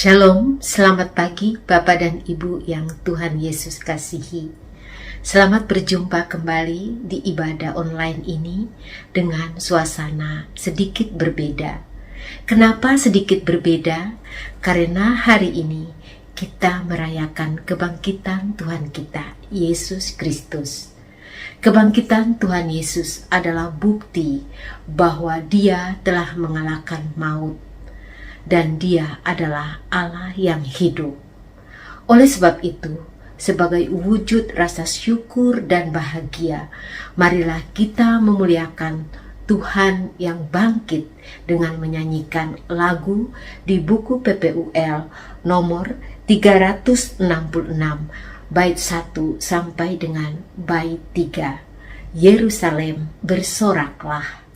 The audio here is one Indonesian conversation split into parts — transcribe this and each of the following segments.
Shalom, selamat pagi Bapak dan Ibu yang Tuhan Yesus kasihi. Selamat berjumpa kembali di ibadah online ini dengan suasana sedikit berbeda. Kenapa sedikit berbeda? Karena hari ini kita merayakan kebangkitan Tuhan kita, Yesus Kristus. Kebangkitan Tuhan Yesus adalah bukti bahwa Dia telah mengalahkan maut. Dan Dia adalah Allah yang hidup. Oleh sebab itu, sebagai wujud rasa syukur dan bahagia, marilah kita memuliakan Tuhan yang bangkit dengan menyanyikan lagu di buku PPUL nomor 366, bait 1 sampai dengan bait 3. Yerusalem bersoraklah.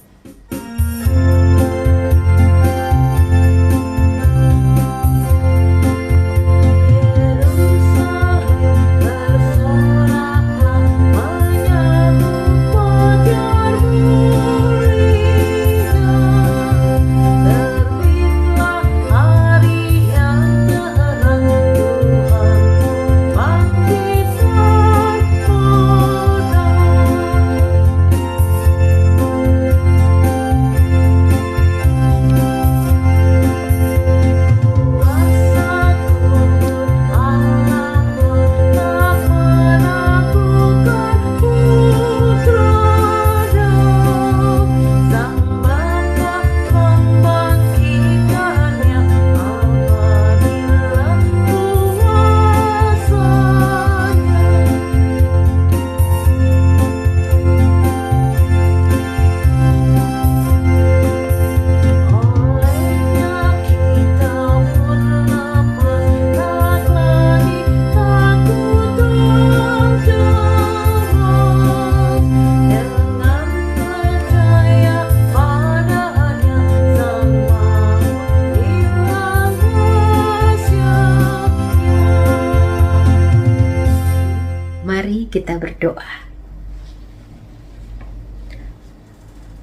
Kita berdoa.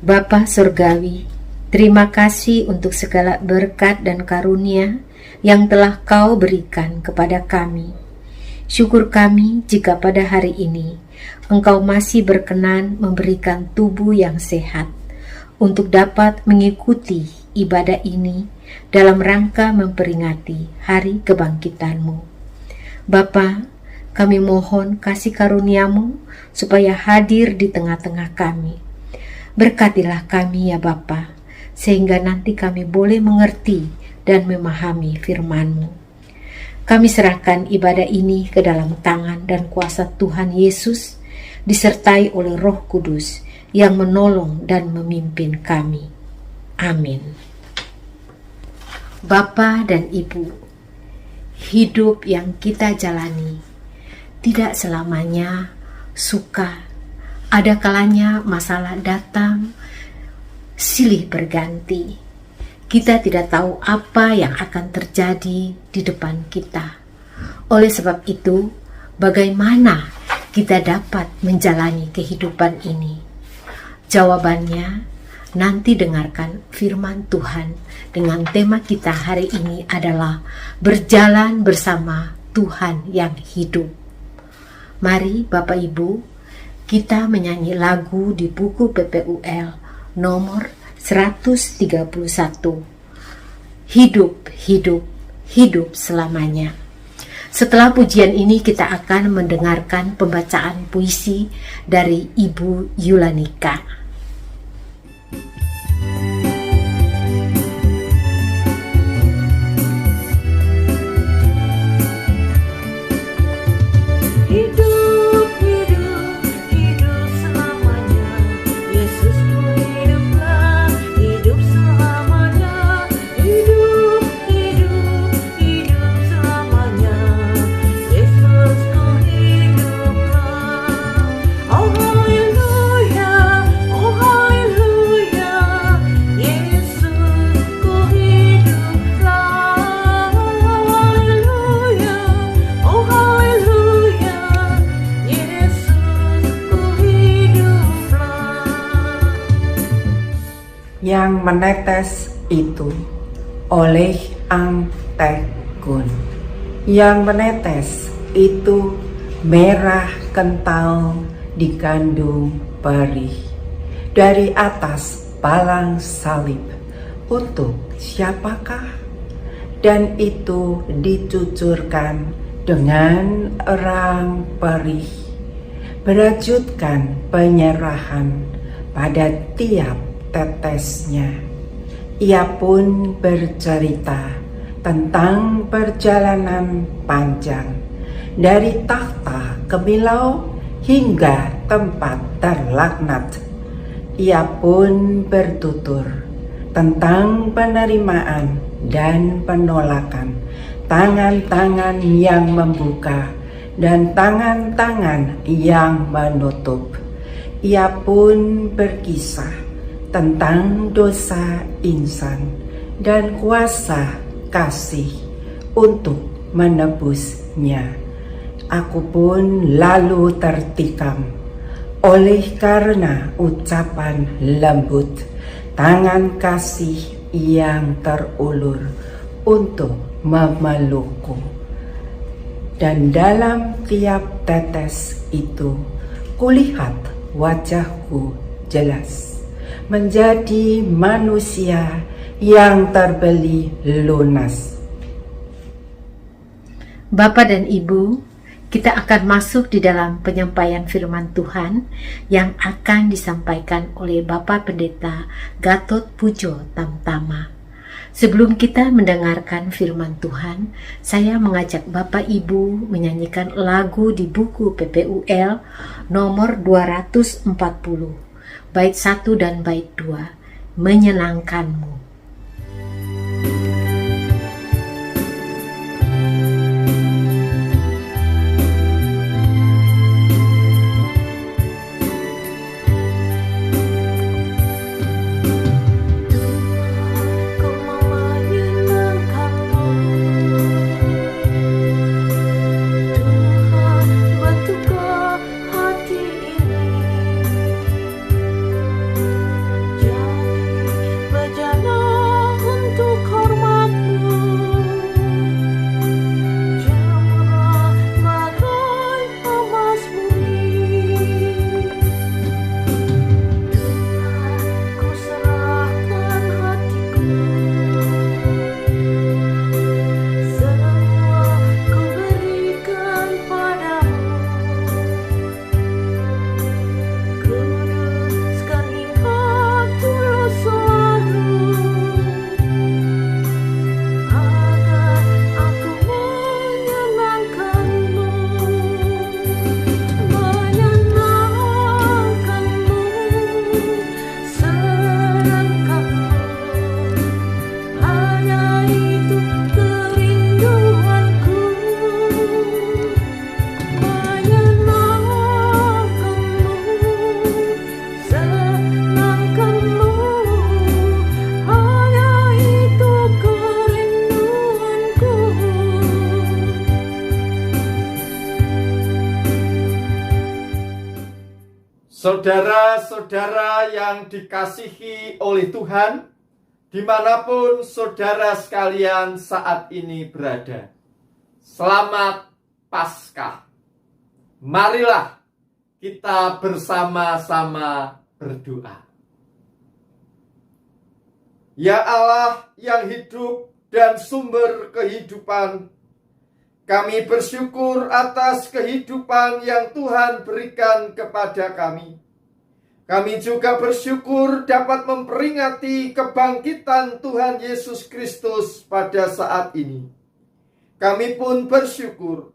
Bapa Surgawi, terima kasih untuk segala berkat dan karunia yang telah Kau berikan kepada kami. Syukur kami jika pada hari ini Engkau masih berkenan memberikan tubuh yang sehat untuk dapat mengikuti ibadah ini dalam rangka memperingati hari kebangkitan-Mu. Bapa, kami mohon kasih karunia-Mu supaya hadir di tengah-tengah kami. Berkatilah kami ya Bapa, sehingga nanti kami boleh mengerti dan memahami firman-Mu. Kami serahkan ibadah ini ke dalam tangan dan kuasa Tuhan Yesus, disertai oleh Roh Kudus yang menolong dan memimpin kami. Amin. Bapa dan Ibu, hidup yang kita jalani tidak selamanya suka. Ada kalanya masalah datang, silih berganti. Kita tidak tahu apa yang akan terjadi di depan kita. Oleh sebab itu, bagaimana kita dapat menjalani kehidupan ini? Jawabannya, nanti dengarkan firman Tuhan dengan tema kita hari ini adalah berjalan bersama Tuhan yang hidup. Mari Bapak Ibu, kita menyanyi lagu di buku PPUL nomor 131. Hidup, hidup, hidup selamanya. Setelah pujian ini kita akan mendengarkan pembacaan puisi dari Ibu Yulanika. Yang menetes itu oleh Ang Teh kun. Yang menetes itu merah kental dikandung perih dari atas palang salib. Untuk siapakah? Dan itu dicucurkan dengan erang perih, berajutkan penyerahan pada tiap tetesnya. Ia pun bercerita tentang perjalanan panjang dari takhta Kemilau hingga tempat terlaknat. Ia pun bertutur tentang penerimaan dan penolakan, tangan-tangan yang membuka dan tangan-tangan yang menutup. Ia pun berkisah tentang dosa insan dan kuasa kasih untuk menebusnya. Aku pun lalu tertikam oleh karena ucapan lembut, tangan kasih yang terulur untuk memelukku. Dan dalam tiap tetes itu kulihat wajahku jelas, menjadi manusia yang terbeli lunas. Bapak dan Ibu, kita akan masuk di dalam penyampaian firman Tuhan yang akan disampaikan oleh Bapak Pendeta Gatot Pujo Tamtama. Sebelum kita mendengarkan firman Tuhan, saya mengajak Bapak Ibu menyanyikan lagu di buku PPUL nomor 240, bait 1 dan bait 2, Menyenangkanmu. Saudara-saudara yang dikasihi oleh Tuhan, dimanapun saudara sekalian saat ini berada, selamat Paskah. Marilah kita bersama-sama berdoa. Ya Allah yang hidup dan sumber kehidupan, kami bersyukur atas kehidupan yang Tuhan berikan kepada kami. Kami juga bersyukur dapat memperingati kebangkitan Tuhan Yesus Kristus pada saat ini. Kami pun bersyukur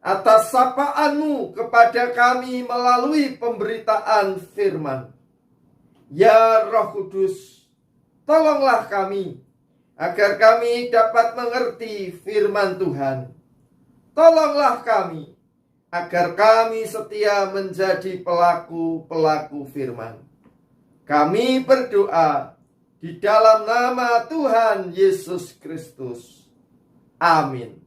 atas sapaan-Mu kepada kami melalui pemberitaan firman. Ya Roh Kudus, tolonglah kami agar kami dapat mengerti firman Tuhan. Tolonglah kami, agar kami setia menjadi pelaku-pelaku firman. Kami berdoa di dalam nama Tuhan Yesus Kristus. Amin.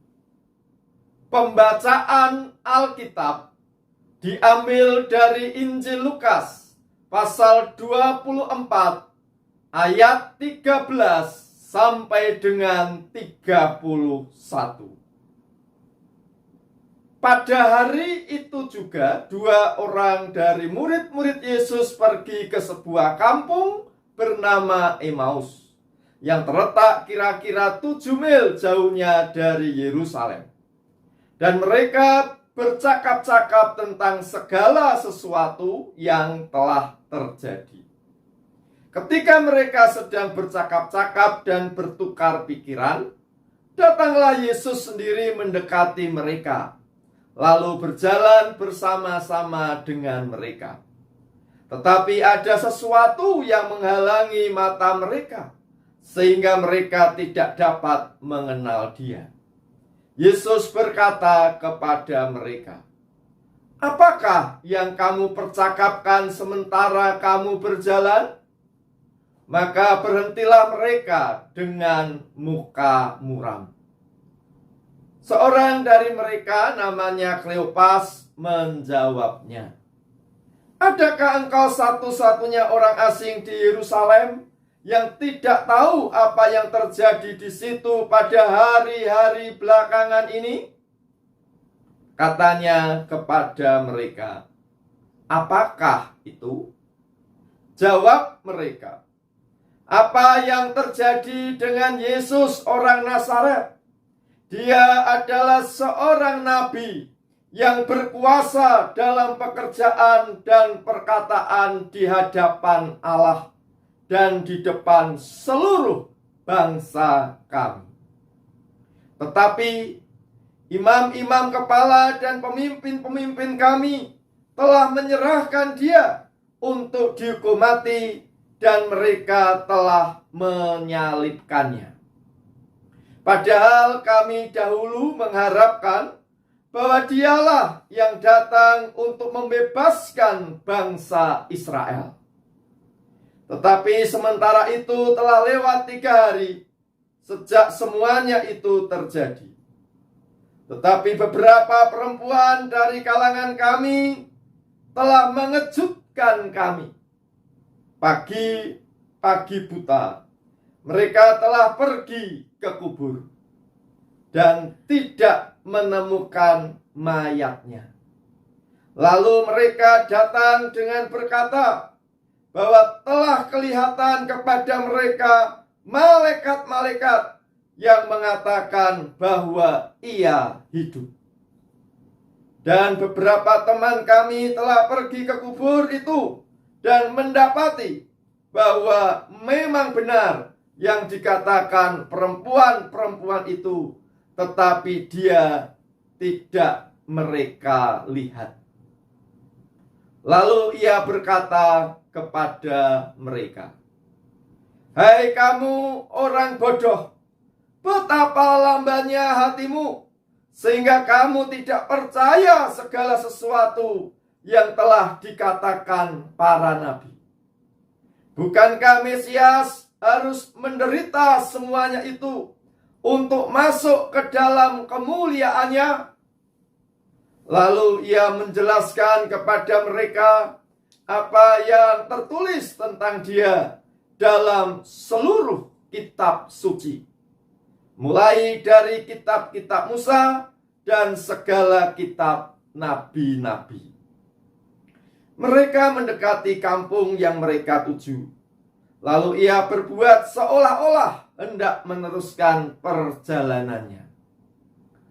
Pembacaan Alkitab diambil dari Injil Lukas, pasal 24, ayat 13 sampai dengan 31. Pada hari itu juga 2 orang dari murid-murid Yesus pergi ke sebuah kampung bernama Emmaus yang terletak kira-kira 7 mil jauhnya dari Yerusalem. Dan mereka bercakap-cakap tentang segala sesuatu yang telah terjadi. Ketika mereka sedang bercakap-cakap dan bertukar pikiran, datanglah Yesus sendiri mendekati mereka, lalu berjalan bersama-sama dengan mereka. Tetapi ada sesuatu yang menghalangi mata mereka, sehingga mereka tidak dapat mengenal Dia. Yesus berkata kepada mereka, "Apakah yang kamu percakapkan sementara kamu berjalan?" Maka berhentilah mereka dengan muka muram. Seorang dari mereka namanya Kleopas menjawabnya, "Adakah engkau satu-satunya orang asing di Yerusalem yang tidak tahu apa yang terjadi di situ pada hari-hari belakangan ini?" Katanya kepada mereka, "Apakah itu?" Jawab mereka, "Apa yang terjadi dengan Yesus orang Nazaret? Dia adalah seorang nabi yang berkuasa dalam pekerjaan dan perkataan di hadapan Allah dan di depan seluruh bangsa kami. Tetapi imam-imam kepala dan pemimpin-pemimpin kami telah menyerahkan Dia untuk dihukum mati dan mereka telah menyalibkannya. Padahal kami dahulu mengharapkan bahwa Dialah yang datang untuk membebaskan bangsa Israel. Tetapi sementara itu telah lewat 3 hari sejak semuanya itu terjadi. Tetapi beberapa perempuan dari kalangan kami telah mengejutkan kami. Pagi buta, mereka telah pergi ke kubur dan tidak menemukan mayatnya. Lalu mereka datang dengan berkata bahwa telah kelihatan kepada mereka malaikat-malaikat yang mengatakan bahwa Ia hidup. Dan beberapa teman kami telah pergi ke kubur itu dan mendapati bahwa memang benar yang dikatakan perempuan-perempuan itu, tetapi dia tidak mereka lihat. Lalu Ia berkata kepada mereka, "Hai kamu orang bodoh, betapa lambannya hatimu, sehingga kamu tidak percaya segala sesuatu yang telah dikatakan para nabi. Bukankah Mesias harus menderita semuanya itu untuk masuk ke dalam kemuliaannya?" Lalu Ia menjelaskan kepada mereka apa yang tertulis tentang Dia dalam seluruh kitab suci, mulai dari kitab-kitab Musa dan segala kitab nabi-nabi. Mereka mendekati kampung yang mereka tuju. Lalu Ia berbuat seolah-olah hendak meneruskan perjalanannya.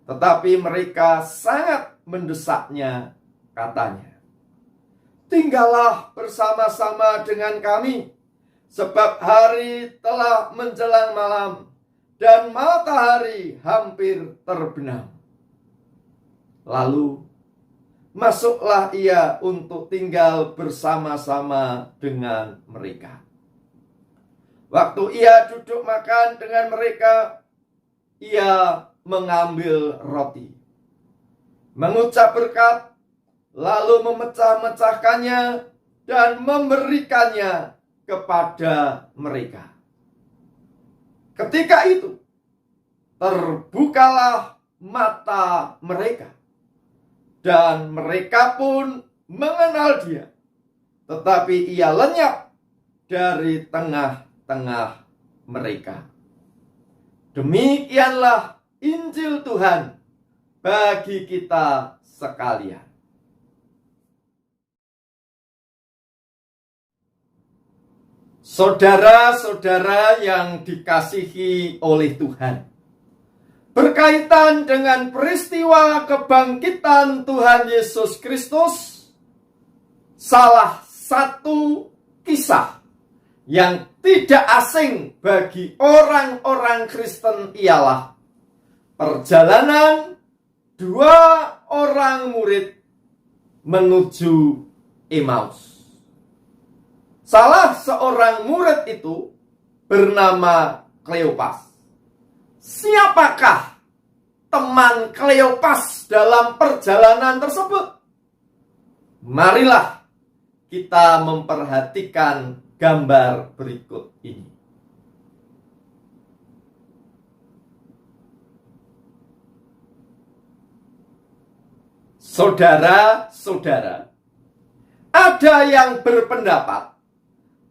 Tetapi mereka sangat mendesaknya, katanya, "Tinggallah bersama-sama dengan kami, sebab hari telah menjelang malam dan matahari hampir terbenam." Lalu masuklah Ia untuk tinggal bersama-sama dengan mereka. Waktu Ia duduk makan dengan mereka, Ia mengambil roti, mengucap berkat, lalu memecah-mecahkannya dan memberikannya kepada mereka. Ketika itu terbukalah mata mereka, dan mereka pun mengenal Dia, tetapi Ia lenyap dari tengah-tengah mereka. Demikianlah Injil Tuhan bagi kita sekalian. Saudara-saudara yang dikasihi oleh Tuhan, berkaitan dengan peristiwa kebangkitan Tuhan Yesus Kristus, salah satu kisah yang tidak asing bagi orang-orang Kristen ialah perjalanan dua orang murid menuju Emmaus. Salah seorang murid itu bernama Kleopas. Siapakah teman Kleopas dalam perjalanan tersebut? Marilah kita memperhatikan gambar berikut ini. Saudara-saudara, ada yang berpendapat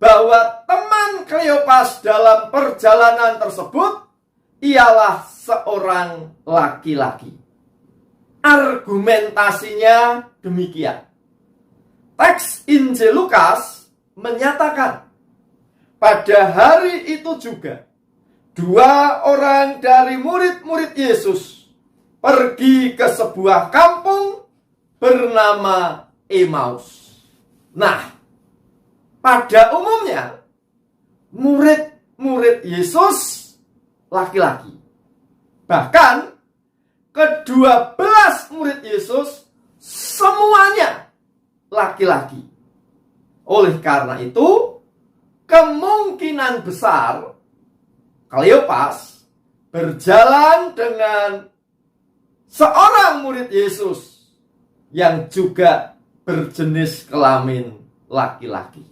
bahwa teman Kleopas dalam perjalanan tersebut ialah seorang laki-laki. Argumentasinya demikian. Teks Injil Lukas menyatakan, pada hari itu juga dua orang dari murid-murid Yesus pergi ke sebuah kampung bernama Emmaus. Nah, pada umumnya murid-murid Yesus laki-laki. Bahkan ke-12 murid Yesus semuanya laki-laki. Oleh karena itu, kemungkinan besar Kleopas berjalan dengan seorang murid Yesus yang juga berjenis kelamin laki-laki.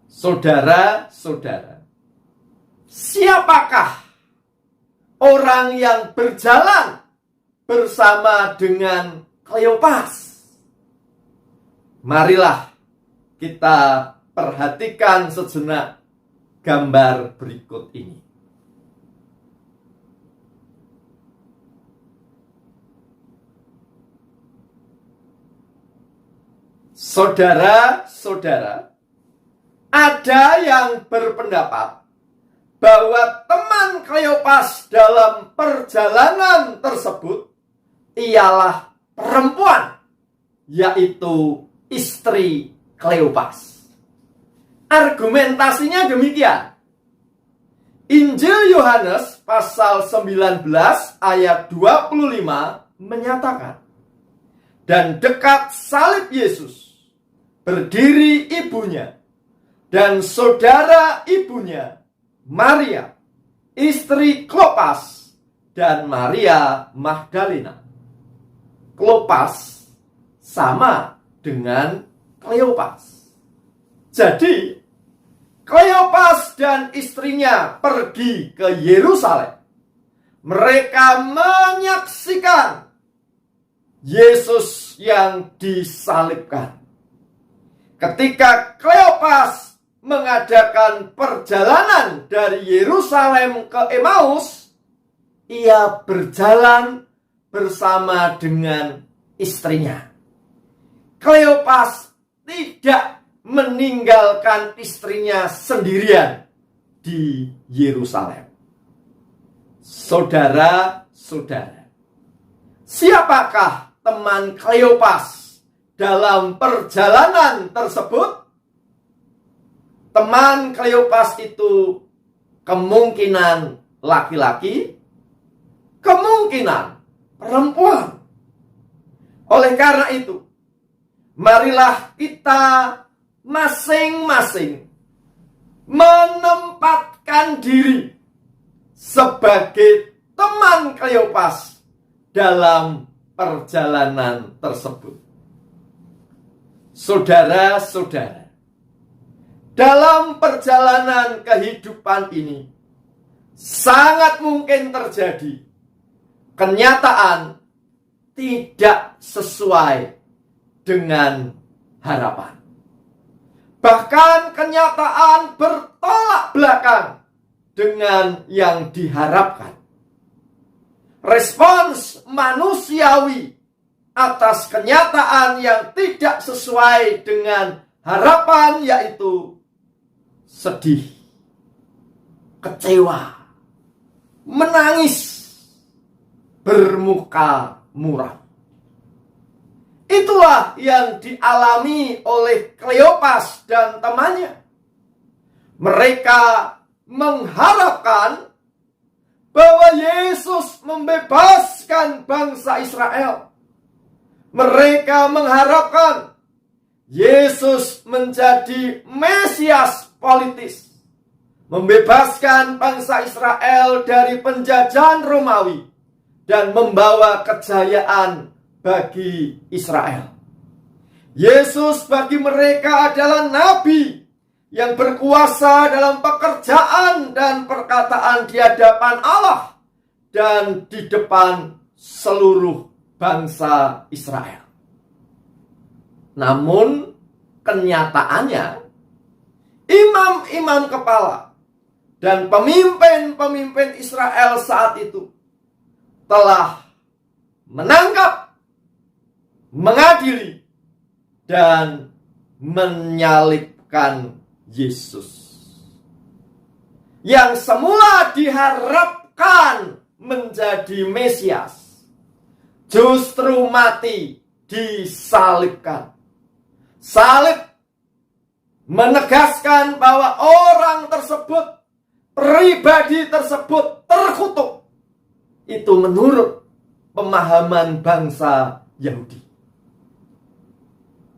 Saudara-saudara, siapakah orang yang berjalan bersama dengan Kleopas? Marilah kita perhatikan sejenak gambar berikut ini. Saudara-saudara, ada yang berpendapat bahwa teman Kleopas dalam perjalanan tersebut ialah perempuan, yaitu istri Kleopas. Argumentasinya demikian. Injil Yohanes pasal 19 ayat 25 menyatakan, dan dekat salib Yesus berdiri ibunya dan saudara ibunya, Maria, istri Klopas, dan Maria Magdalena. Klopas sama dengan Kleopas. Jadi, Kleopas dan istrinya pergi ke Yerusalem. Mereka menyaksikan Yesus yang disalibkan. Ketika Kleopas mengadakan perjalanan dari Yerusalem ke Emmaus, ia berjalan bersama dengan istrinya. Kleopas tidak meninggalkan istrinya sendirian di Yerusalem. Saudara-saudara, siapakah teman Kleopas dalam perjalanan tersebut? Teman Kleopas itu kemungkinan laki-laki, kemungkinan perempuan. Oleh karena itu, marilah kita masing-masing menempatkan diri sebagai teman Kleopas dalam perjalanan tersebut. Saudara-saudara, dalam perjalanan kehidupan ini sangat mungkin terjadi kenyataan tidak sesuai dengan harapan. Bahkan kenyataan bertolak belakang dengan yang diharapkan. Respons manusiawi atas kenyataan yang tidak sesuai dengan harapan yaitu sedih, kecewa, menangis, bermuka muram. Itulah yang dialami oleh Kleopas dan temannya. Mereka mengharapkan bahwa Yesus membebaskan bangsa Israel. Mereka mengharapkan Yesus menjadi Mesias politis, membebaskan bangsa Israel dari penjajahan Romawi dan membawa kejayaan bagi Israel. Yesus bagi mereka adalah nabi yang berkuasa dalam pekerjaan dan perkataan di hadapan Allah dan di depan seluruh bangsa Israel. Namun kenyataannya, imam-imam kepala dan pemimpin-pemimpin Israel saat itu telah menangkap, mengadili, dan menyalibkan Yesus yang semula diharapkan menjadi Mesias, justru mati disalibkan. Salib menegaskan bahwa orang tersebut, pribadi tersebut terkutuk. Itu menurut pemahaman bangsa Yahudi.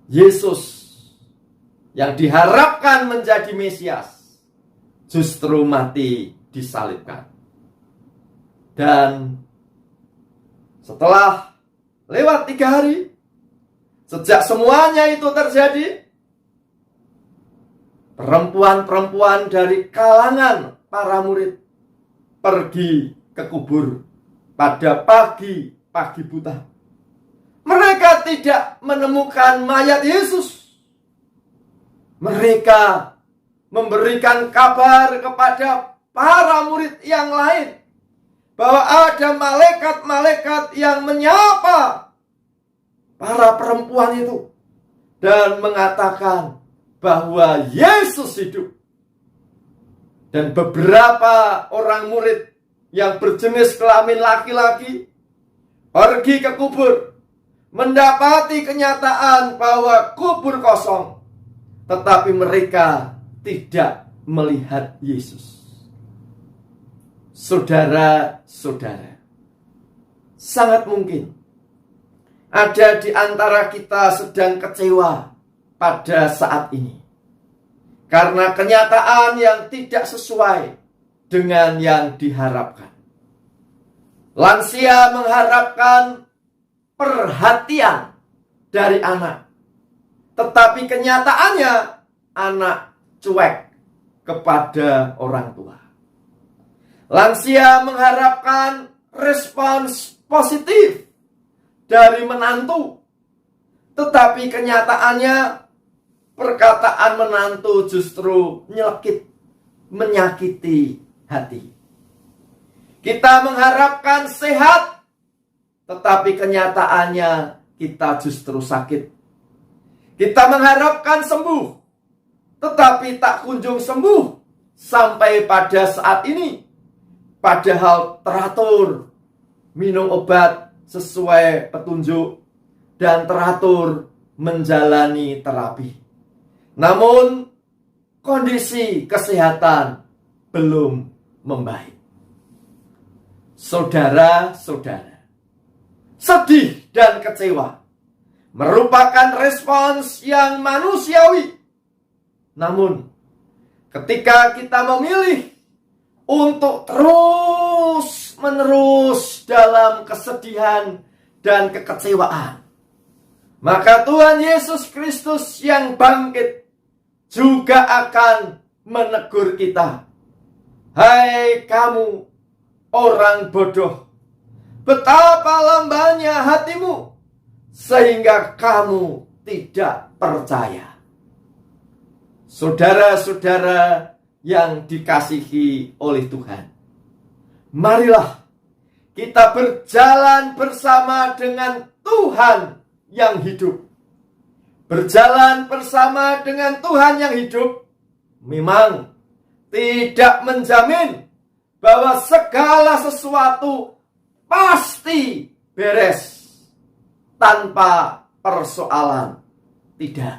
Yesus yang diharapkan menjadi Mesias justru mati disalibkan. Dan setelah lewat 3 hari, sejak semuanya itu terjadi, perempuan-perempuan dari kalangan para murid pergi ke kubur pada pagi buta. Mereka tidak menemukan mayat Yesus. Mereka memberikan kabar kepada para murid yang lain bahwa ada malaikat-malaikat yang menyapa para perempuan itu dan mengatakan bahwa Yesus hidup. Dan beberapa orang murid yang berjenis kelamin laki-laki pergi ke kubur, mendapati kenyataan bahwa kubur kosong, tetapi mereka tidak melihat Yesus. Saudara-saudara, sangat mungkin ada di antara kita sedang kecewa pada saat ini karena kenyataan yang tidak sesuai dengan yang diharapkan. Lansia mengharapkan perhatian dari anak, tetapi kenyataannya anak cuek kepada orang tua. Lansia mengharapkan respons positif dari menantu, tetapi kenyataannya perkataan menantu justru nyelekit, menyakiti hati. Kita mengharapkan sehat, tetapi kenyataannya kita justru sakit. Kita mengharapkan sembuh, tetapi tak kunjung sembuh sampai pada saat ini. Padahal teratur minum obat sesuai petunjuk dan teratur menjalani terapi. Namun kondisi kesehatan belum membaik. Saudara-saudara, sedih dan kecewa merupakan respons yang manusiawi. Namun ketika kita memilih untuk terus-menerus dalam kesedihan dan kekecewaan, maka Tuhan Yesus Kristus yang bangkit juga akan menegur kita. Hai kamu orang bodoh, betapa lambannya hatimu sehingga kamu tidak percaya. Saudara-saudara yang dikasihi oleh Tuhan, marilah kita berjalan bersama dengan Tuhan yang hidup. Berjalan bersama dengan Tuhan yang hidup memang tidak menjamin bahwa segala sesuatu pasti beres tanpa persoalan. Tidak.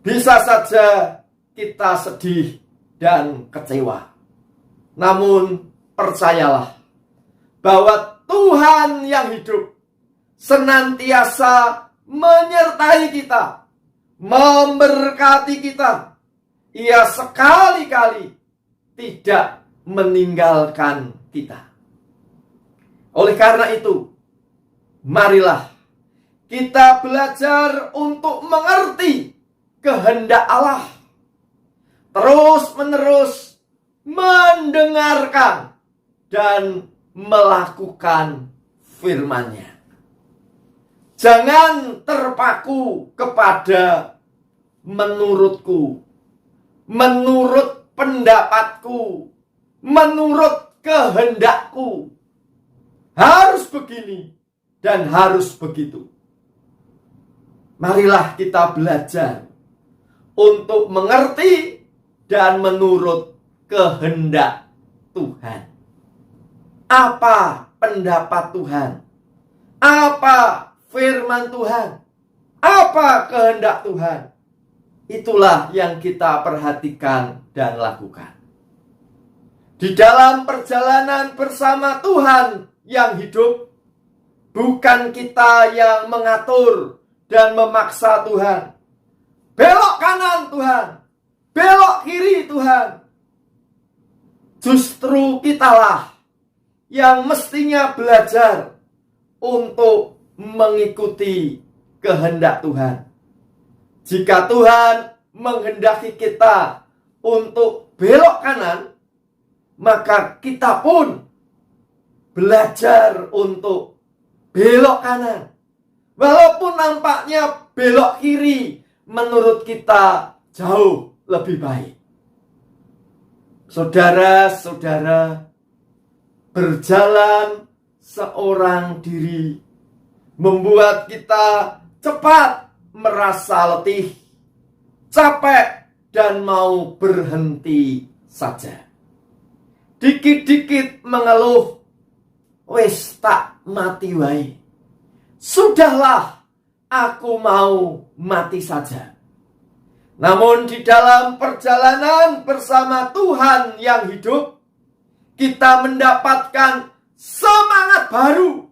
Bisa saja kita sedih dan kecewa. Namun percayalah bahwa Tuhan yang hidup senantiasa menyertai kita, memberkati kita. Ia sekali-kali tidak meninggalkan kita. Oleh karena itu, marilah kita belajar untuk mengerti kehendak Allah, terus-menerus mendengarkan dan melakukan firman-Nya. Jangan terpaku kepada menurutku, menurut pendapatku, menurut kehendakku. Harus begini dan harus begitu. Marilah kita belajar untuk mengerti dan menurut kehendak Tuhan. Apa pendapat Tuhan? Apa firman Tuhan? Apa kehendak Tuhan? Itulah yang kita perhatikan dan lakukan. Di dalam perjalanan bersama Tuhan yang hidup, bukan kita yang mengatur dan memaksa Tuhan. Belok kanan Tuhan, belok kiri Tuhan. Justru kitalah yang mestinya belajar untuk mengikuti kehendak Tuhan. Jika Tuhan menghendaki kita untuk belok kanan, maka kita pun belajar untuk belok kanan. Walaupun nampaknya belok kiri menurut kita jauh lebih baik. Saudara-saudara, berjalan seorang diri membuat kita cepat merasa letih, capek, dan mau berhenti saja. Dikit-dikit mengeluh, wis tak mati wae. Sudahlah, aku mau mati saja. Namun di dalam perjalanan bersama Tuhan yang hidup, kita mendapatkan semangat baru.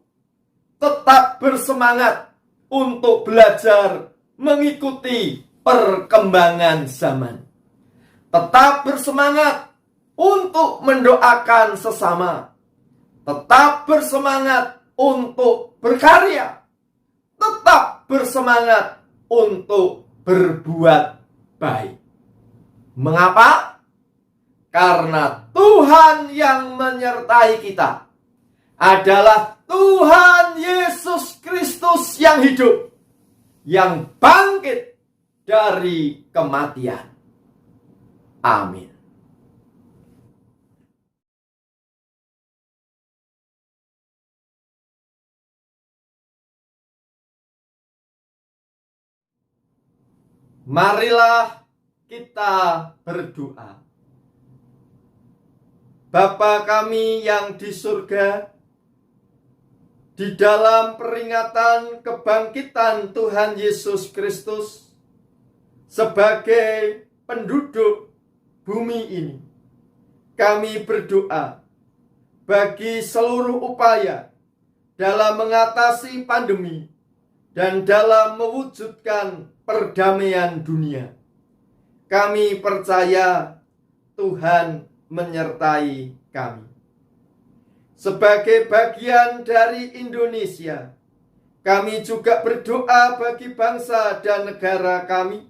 Tetap bersemangat untuk belajar mengikuti perkembangan zaman. Tetap bersemangat untuk mendoakan sesama. Tetap bersemangat untuk berkarya. Tetap bersemangat untuk berbuat baik. Mengapa? Karena Tuhan yang menyertai kita adalah Tuhan Yesus Kristus yang hidup, yang bangkit dari kematian. Amin. Marilah kita berdoa. Bapa kami yang di surga, di dalam peringatan kebangkitan Tuhan Yesus Kristus sebagai penduduk bumi ini, kami berdoa bagi seluruh upaya dalam mengatasi pandemi dan dalam mewujudkan perdamaian dunia. Kami percaya Tuhan menyertai kami. Sebagai bagian dari Indonesia, kami juga berdoa bagi bangsa dan negara kami,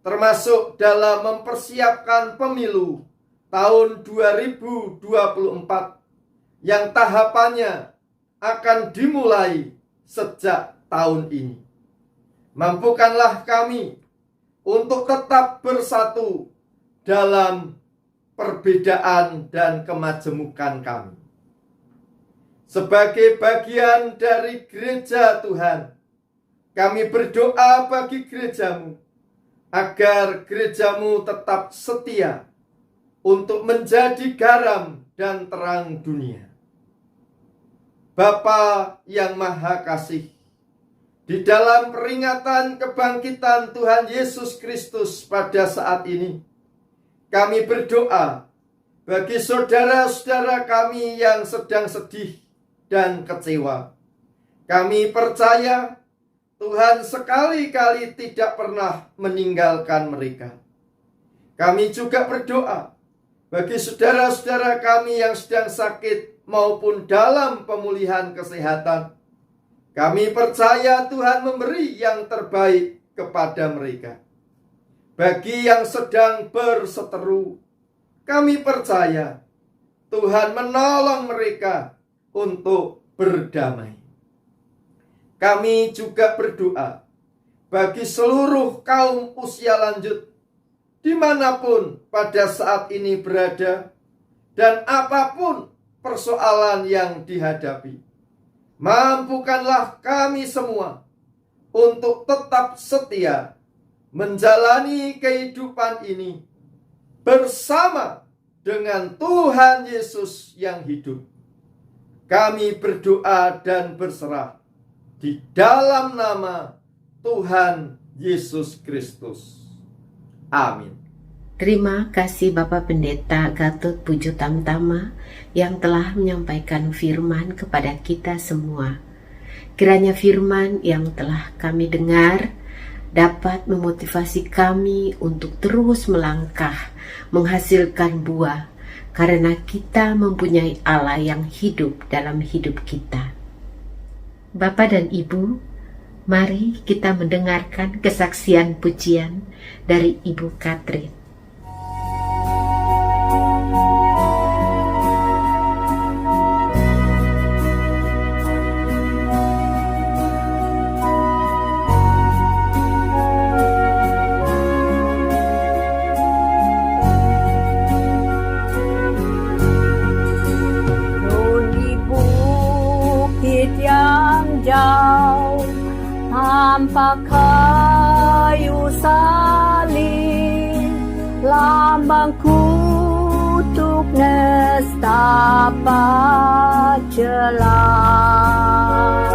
termasuk dalam mempersiapkan pemilu tahun 2024 yang tahapannya akan dimulai sejak tahun ini. Mampukanlah kami untuk tetap bersatu dalam perbedaan dan kemajemukan kami. Sebagai bagian dari gereja Tuhan, kami berdoa bagi gerejamu, agar gerejamu tetap setia untuk menjadi garam dan terang dunia. Bapa yang Maha Kasih, di dalam peringatan kebangkitan Tuhan Yesus Kristus pada saat ini, kami berdoa bagi saudara-saudara kami yang sedang sedih dan kecewa. Kami percaya Tuhan sekali-kali tidak pernah meninggalkan mereka. Kami juga berdoa bagi saudara-saudara kami yang sedang sakit maupun dalam pemulihan kesehatan. Kami percaya Tuhan memberi yang terbaik kepada mereka. Bagi yang sedang berseteru, kami percaya Tuhan menolong mereka untuk berdamai. Kami juga berdoa bagi seluruh kaum usia lanjut, dimanapun pada saat ini berada, dan apapun persoalan yang dihadapi. Mampukanlah kami semua untuk tetap setia menjalani kehidupan ini bersama dengan Tuhan Yesus yang hidup. Kami berdoa dan berserah di dalam nama Tuhan Yesus Kristus. Amin. Terima kasih Bapak Pendeta Gatot Pujo Tamtama yang telah menyampaikan firman kepada kita semua. Kiranya firman yang telah kami dengar dapat memotivasi kami untuk terus melangkah, menghasilkan buah, karena kita mempunyai Allah yang hidup dalam hidup kita. Bapak dan Ibu, mari kita mendengarkan kesaksian pujian dari Ibu Katrin. Tanpa kayu salib, lambang kutuk nestapa celah.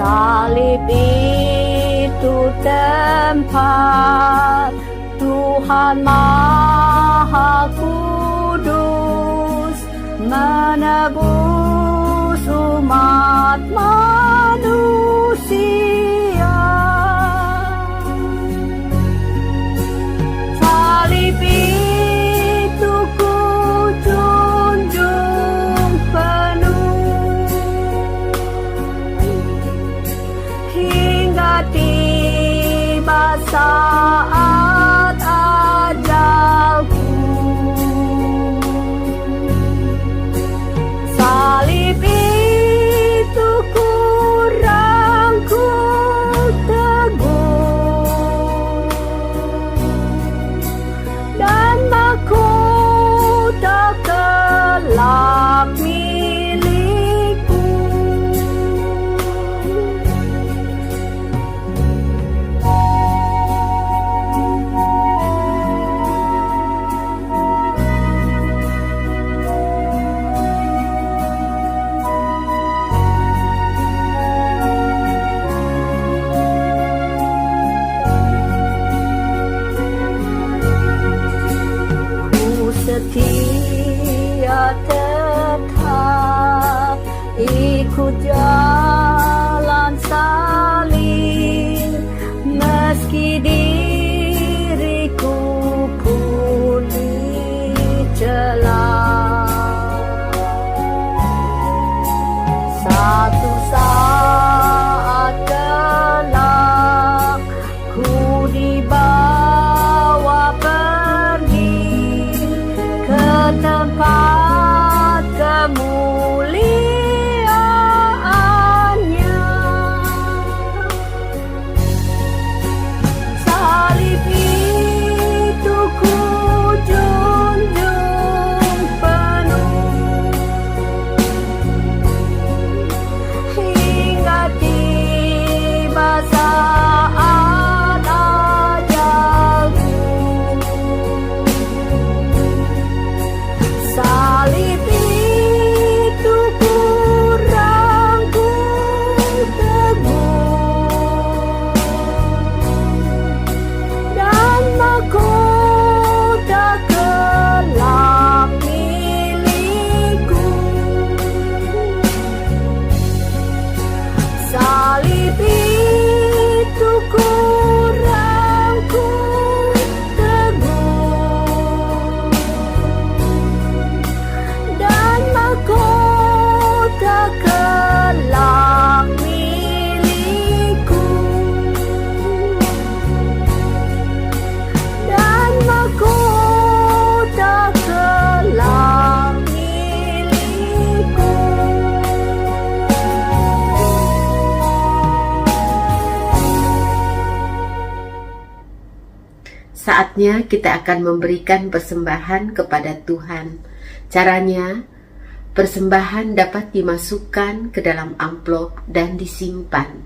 Salib itu tempat Tuhan Maha Kudus menebus umat manusia. Salib itu ku junjung penuh hingga tiba saat ajalku. Salib itu ku rangkul teguh dan mahkota kelak milikku. Setia tetap ikut jalan salib, meski diriku pun dicela. Satu saat kelak ku dibawa tempat kemuliaannya. Salib itu ku saatnya kita akan memberikan persembahan kepada Tuhan. Caranya, persembahan dapat dimasukkan ke dalam amplop dan disimpan.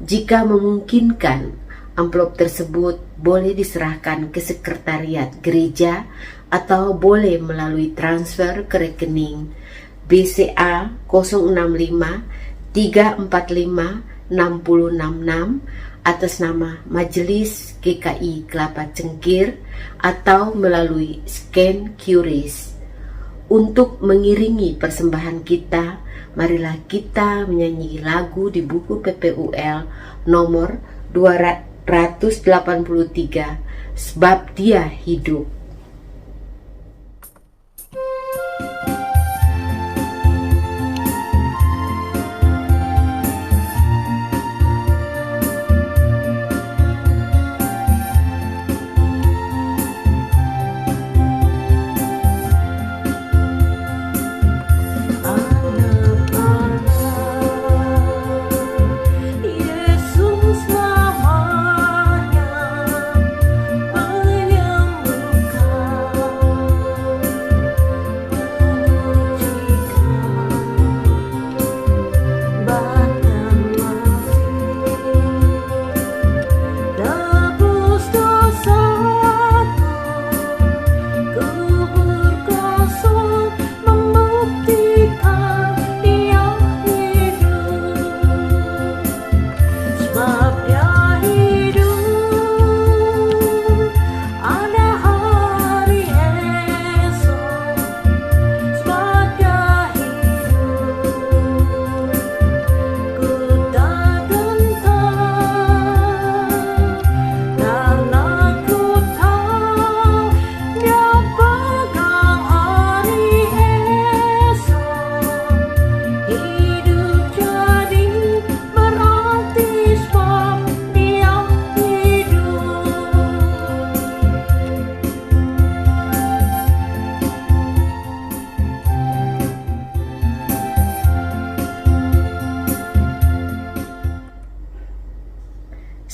Jika memungkinkan, amplop tersebut boleh diserahkan ke sekretariat gereja atau boleh melalui transfer ke rekening BCA 065 345 6066 atas nama Majelis GKI Kelapa Cengkir atau melalui scan QRIS. Untuk mengiringi persembahan kita, marilah kita menyanyi lagu di buku PPUL nomor 283, Sebab Dia Hidup. Yesus namanya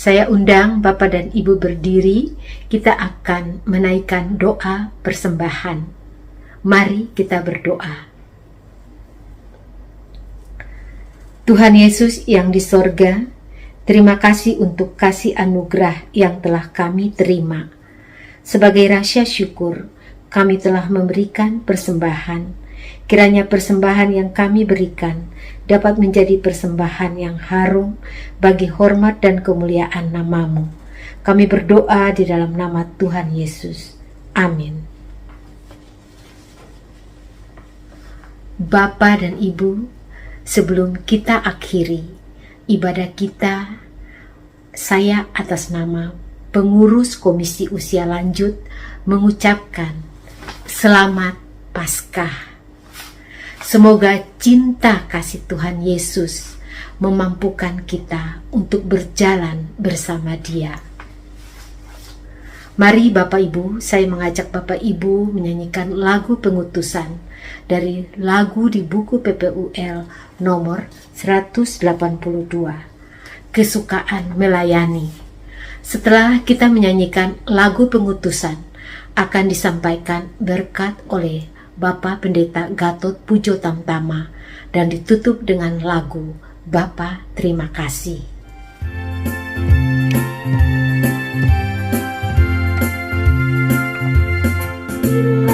Saya undang Bapak dan Ibu berdiri, kita akan menaikkan doa persembahan. Mari kita berdoa. Tuhan Yesus yang di sorga, terima kasih untuk kasih anugerah yang telah kami terima. Sebagai rasa syukur, kami telah memberikan persembahan. Kiranya persembahan yang kami berikan dapat menjadi persembahan yang harum bagi hormat dan kemuliaan nama-Mu. Kami berdoa di dalam nama Tuhan Yesus. Amin. Bapa dan Ibu, sebelum kita akhiri ibadah kita, saya atas nama pengurus Komisi Usia Lanjut mengucapkan Selamat Paskah. Semoga cinta kasih Tuhan Yesus memampukan kita untuk berjalan bersama Dia. Mari Bapak Ibu, saya mengajak Bapak Ibu menyanyikan lagu pengutusan dari lagu di buku PPUL nomor 182, Kesukaan Melayani. Setelah kita menyanyikan lagu pengutusan, akan disampaikan berkat oleh Bapak Pendeta Gatot Pujo Tamtama dan ditutup dengan lagu Bapa Terima Kasih. Apa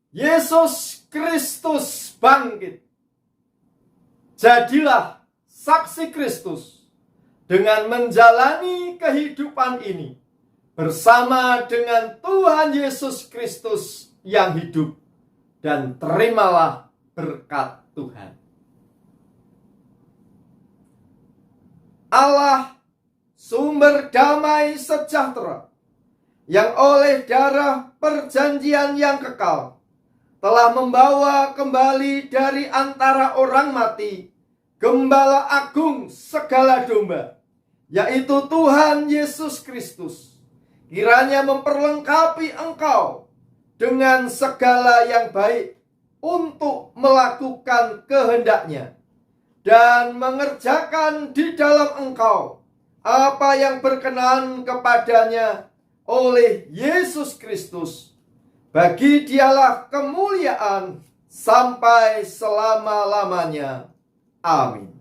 Yesus Kristus bangkit. Jadilah saksi Kristus dengan menjalani kehidupan ini bersama dengan Tuhan Yesus Kristus yang hidup, dan terimalah berkat Tuhan. Allah, sumber damai sejahtera, yang oleh darah perjanjian yang kekal telah membawa kembali dari antara orang mati Gembala Agung segala domba, yaitu Tuhan Yesus Kristus, kiranya memperlengkapi engkau dengan segala yang baik untuk melakukan kehendaknya dan mengerjakan di dalam engkau apa yang berkenan kepadanya oleh Yesus Kristus. Bagi dialah kemuliaan sampai selama-lamanya. Amin.